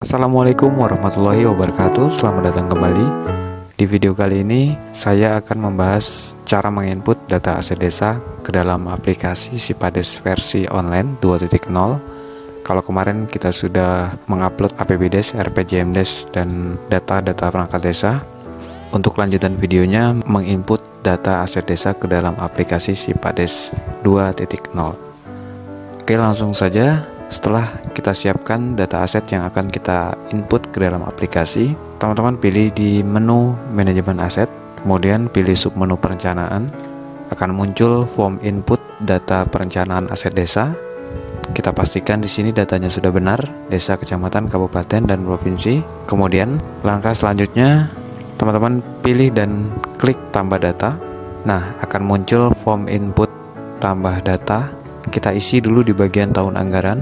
Assalamualaikum warahmatullahi wabarakatuh. Selamat datang kembali. Di video kali ini saya akan membahas cara menginput data aset desa ke dalam aplikasi Sipades versi online 2.0. Kalau kemarin kita sudah mengupload APBDes, RPJMDes, dan data-data perangkat desa. Untuk lanjutan videonya menginput data aset desa ke dalam aplikasi Sipades 2.0. Oke, langsung saja. Setelah kita siapkan data aset yang akan kita input ke dalam aplikasi, teman-teman pilih di menu manajemen aset, kemudian pilih submenu perencanaan. Akan muncul form input data perencanaan aset desa. Kita pastikan di sini datanya sudah benar, desa, kecamatan, kabupaten, dan provinsi. Kemudian langkah selanjutnya, teman-teman pilih dan klik tambah data. Nah, akan muncul form input tambah data. Kita isi dulu di bagian tahun anggaran.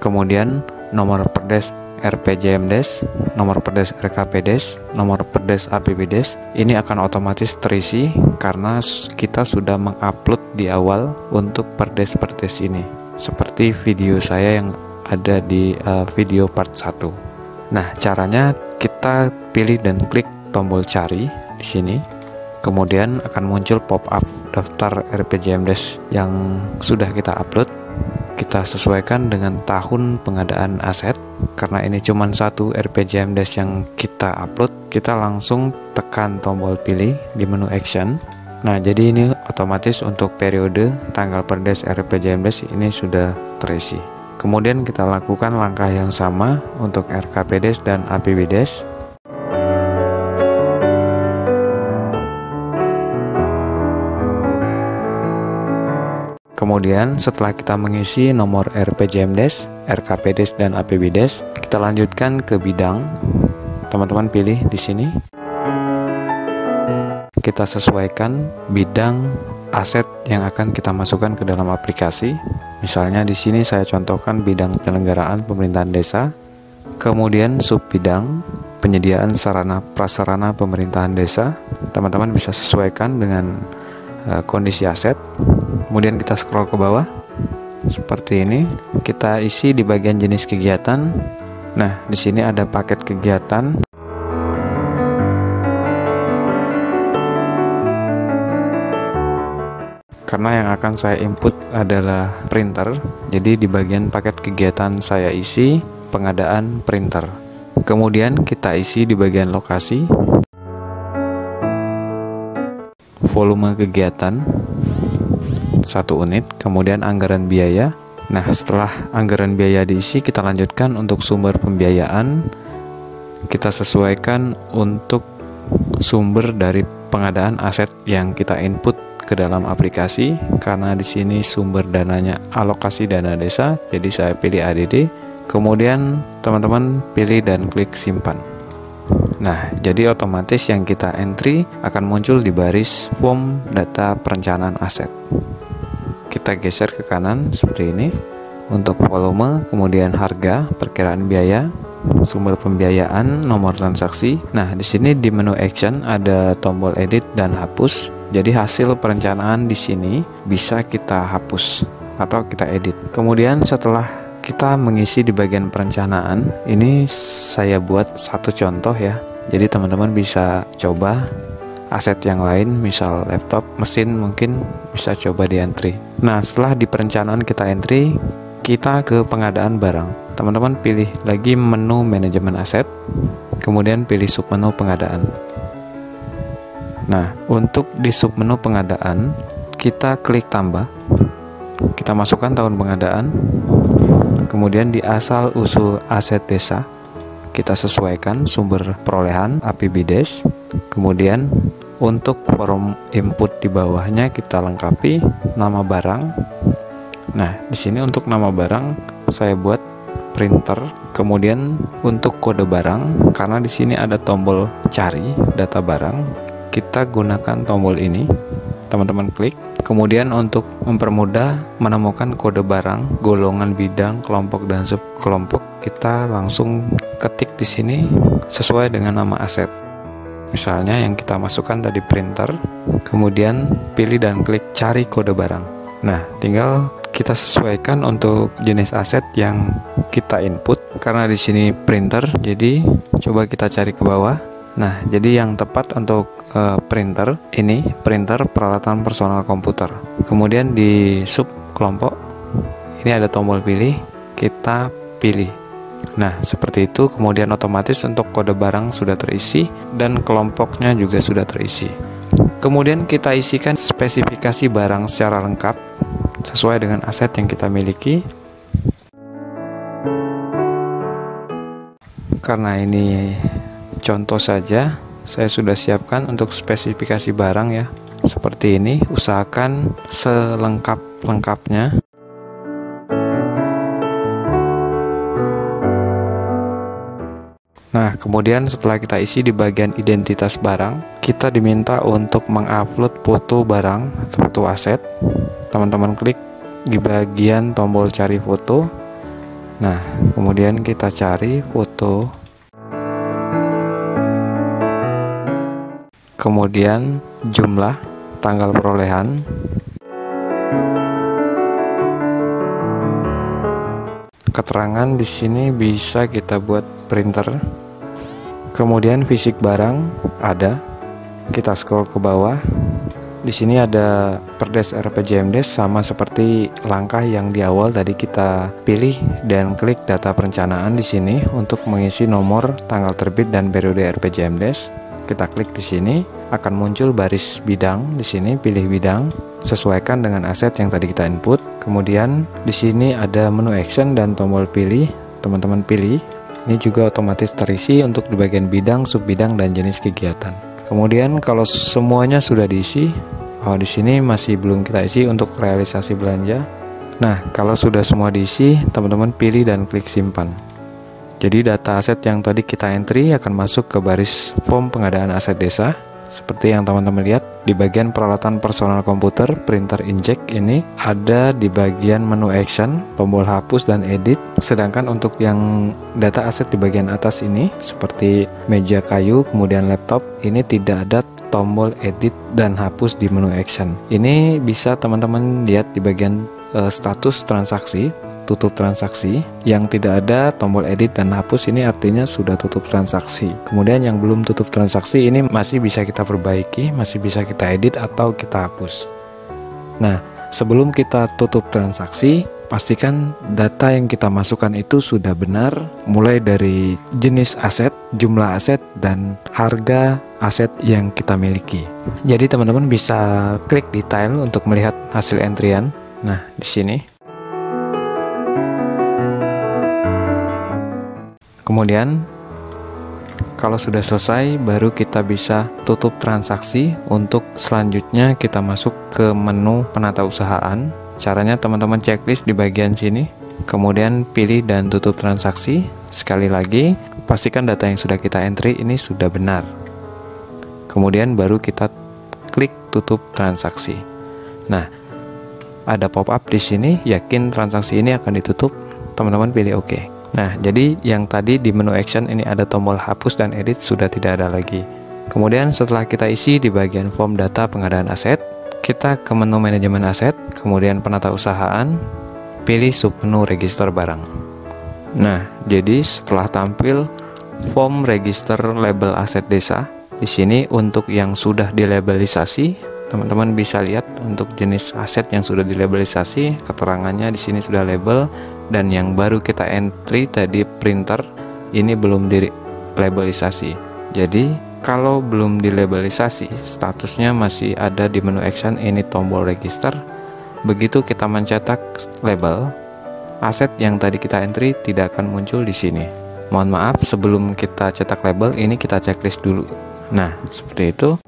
Kemudian nomor perdes RPJMDes, nomor perdes RKPDes, nomor perdes APBDes. Ini akan otomatis terisi karena kita sudah mengupload di awal untuk perdes-perdes ini. Seperti video saya yang ada di video part 1. Nah, caranya kita pilih dan klik tombol cari di sini. Kemudian akan muncul pop-up daftar RPJMDes yang sudah kita upload. Kita sesuaikan dengan tahun pengadaan aset. Karena ini cuma satu RPJMDes yang kita upload, kita langsung tekan tombol pilih di menu action. Nah, jadi ini otomatis untuk periode tanggal perdes RPJMDes ini sudah terisi. Kemudian kita lakukan langkah yang sama untuk RKPDes dan APBDes. Kemudian setelah kita mengisi nomor RPJMDes, RKPDes, dan APBDes, kita lanjutkan ke bidang. Teman-teman pilih di sini. Kita sesuaikan bidang aset yang akan kita masukkan ke dalam aplikasi. Misalnya di sini saya contohkan bidang penyelenggaraan pemerintahan desa. Kemudian sub bidang penyediaan sarana prasarana pemerintahan desa. Teman-teman bisa sesuaikan dengan kondisi aset. Kemudian kita scroll ke bawah seperti ini. Kita isi di bagian jenis kegiatan. Nah, di sini ada paket kegiatan. Karena yang akan saya input adalah printer, jadi di bagian paket kegiatan saya isi pengadaan printer. Kemudian kita isi di bagian lokasi, volume kegiatan 1 unit, kemudian anggaran biaya. Nah, setelah anggaran biaya diisi, kita lanjutkan untuk sumber pembiayaan. Kita sesuaikan untuk sumber dari pengadaan aset yang kita input ke dalam aplikasi. Karena di sini sumber dananya alokasi dana desa, jadi saya pilih ADD. Kemudian teman-teman pilih dan klik simpan. Nah, jadi otomatis yang kita entry akan muncul di baris form data perencanaan aset. Kita geser ke kanan seperti ini. Untuk volume, kemudian harga, perkiraan biaya, sumber pembiayaan, nomor transaksi. Nah, di sini di menu action ada tombol edit dan hapus. Jadi hasil perencanaan di sini bisa kita hapus atau kita edit. Kemudian setelah kita mengisi di bagian perencanaan, ini saya buat satu contoh ya. Jadi teman-teman bisa coba aset yang lain, misal laptop, mesin, mungkin bisa coba di entry. Nah, setelah di perencanaan kita entry, kita ke pengadaan barang. Teman-teman pilih lagi menu manajemen aset, kemudian pilih submenu pengadaan. Nah, untuk di submenu pengadaan, kita klik tambah. Kita masukkan tahun pengadaan. Kemudian di asal usul aset desa, kita sesuaikan sumber perolehan APBDes. Kemudian untuk form input di bawahnya kita lengkapi nama barang. Nah, di sini untuk nama barang saya buat printer. Kemudian untuk kode barang, karena di sini ada tombol cari data barang, kita gunakan tombol ini. Teman-teman klik. Kemudian untuk mempermudah menemukan kode barang, golongan bidang, kelompok, dan subkelompok, kita langsung ketik di sini sesuai dengan nama aset. Misalnya yang kita masukkan tadi printer, kemudian pilih dan klik cari kode barang. Nah, tinggal kita sesuaikan untuk jenis aset yang kita input. Karena di sini printer, jadi coba kita cari ke bawah. Nah, jadi yang tepat untuk printer ini printer peralatan personal komputer. Kemudian di sub kelompok ini ada tombol pilih, kita pilih. Nah, seperti itu. Kemudian otomatis untuk kode barang sudah terisi dan kelompoknya juga sudah terisi. Kemudian kita isikan spesifikasi barang secara lengkap sesuai dengan aset yang kita miliki. Karena ini contoh saja, saya sudah siapkan untuk spesifikasi barang ya. Seperti ini, usahakan selengkap-lengkapnya. Nah, kemudian setelah kita isi di bagian identitas barang, kita diminta untuk mengupload foto barang atau foto aset. Teman-teman klik di bagian tombol cari foto. Nah, kemudian kita cari foto. Kemudian jumlah, tanggal perolehan. Keterangan di sini bisa kita buat printer. Kemudian fisik barang ada. Kita scroll ke bawah. Di sini ada perdes RPJMDes sama seperti langkah yang di awal tadi kita pilih dan klik data perencanaan di sini untuk mengisi nomor, tanggal terbit dan periode RPJMDes. Kita klik di sini, akan muncul baris bidang di sini, pilih bidang, sesuaikan dengan aset yang tadi kita input. Kemudian di sini ada menu action dan tombol pilih, teman-teman pilih. Ini juga otomatis terisi untuk di bagian bidang, subbidang dan jenis kegiatan. Kemudian kalau semuanya sudah diisi, di sini masih belum kita isi untuk realisasi belanja. Nah, kalau sudah semua diisi, teman-teman pilih dan klik simpan. Jadi data aset yang tadi kita entry akan masuk ke baris form pengadaan aset desa. Seperti yang teman-teman lihat di bagian peralatan personal komputer, printer inject ini ada di bagian menu action, tombol hapus dan edit. Sedangkan untuk yang data aset di bagian atas ini seperti meja kayu, kemudian laptop, ini tidak ada tombol edit dan hapus di menu action. Ini bisa teman-teman lihat di bagian status transaksi, tutup transaksi. Yang tidak ada tombol edit dan hapus ini artinya sudah tutup transaksi. Kemudian yang belum tutup transaksi ini masih bisa kita perbaiki, masih bisa kita edit atau kita hapus. Nah, sebelum kita tutup transaksi, pastikan data yang kita masukkan itu sudah benar, mulai dari jenis aset, jumlah aset, dan harga aset yang kita miliki. Jadi teman-teman bisa klik detail untuk melihat hasil entrian. Nah, di sini. Kemudian kalau sudah selesai, baru kita bisa tutup transaksi. Untuk selanjutnya kita masuk ke menu penata usahaan. Caranya teman-teman checklist di bagian sini, kemudian pilih dan tutup transaksi. Sekali lagi, pastikan data yang sudah kita entry ini sudah benar. Kemudian baru kita klik tutup transaksi. Nah, ada pop-up di sini, yakin transaksi ini akan ditutup, teman-teman pilih OK. Nah, jadi yang tadi di menu action ini ada tombol hapus dan edit sudah tidak ada lagi. Kemudian setelah kita isi di bagian form data pengadaan aset, kita ke menu manajemen aset, kemudian penata usahaan, pilih submenu register barang. Nah, jadi setelah tampil form register label aset desa, di sini untuk yang sudah dilabelisasi, teman-teman bisa lihat untuk jenis aset yang sudah dilabelisasi, keterangannya di sini sudah label. Dan yang baru kita entry tadi printer ini belum dilabelisasi. Jadi kalau belum dilabelisasi, statusnya masih ada di menu action, ini tombol register. Begitu kita mencetak label, aset yang tadi kita entry tidak akan muncul di sini. Mohon maaf, sebelum kita cetak label ini kita checklist dulu. Nah, seperti itu.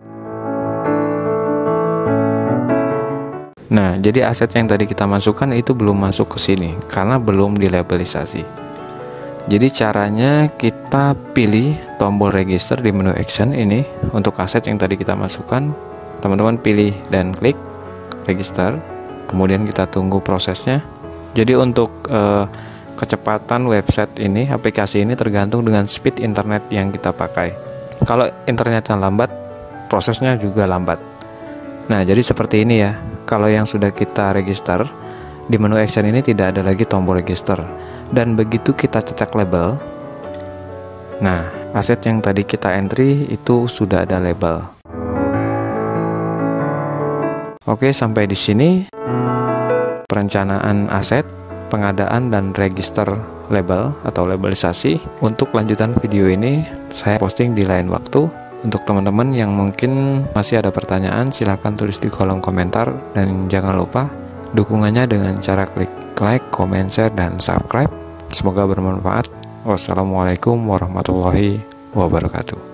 Nah, jadi aset yang tadi kita masukkan itu belum masuk ke sini karena belum dilabelisasi. Jadi caranya kita pilih tombol register di menu action ini untuk aset yang tadi kita masukkan. Teman-teman pilih dan klik register. Kemudian kita tunggu prosesnya. Jadi untuk kecepatan website ini, aplikasi ini tergantung dengan speed internet yang kita pakai. Kalau internetnya lambat, prosesnya juga lambat. Nah, jadi seperti ini ya. Kalau yang sudah kita register, Di menu action ini tidak ada lagi tombol register. Dan begitu kita cetak label, nah, aset yang tadi kita entry itu sudah ada label. Oke, sampai di sini perencanaan aset, pengadaan dan register label atau labelisasi. Untuk lanjutan video ini saya posting di lain waktu. Untuk teman-teman yang mungkin masih ada pertanyaan, silahkan tulis di kolom komentar, dan jangan lupa dukungannya dengan cara klik like, comment, share, dan subscribe. Semoga bermanfaat. Wassalamualaikum warahmatullahi wabarakatuh.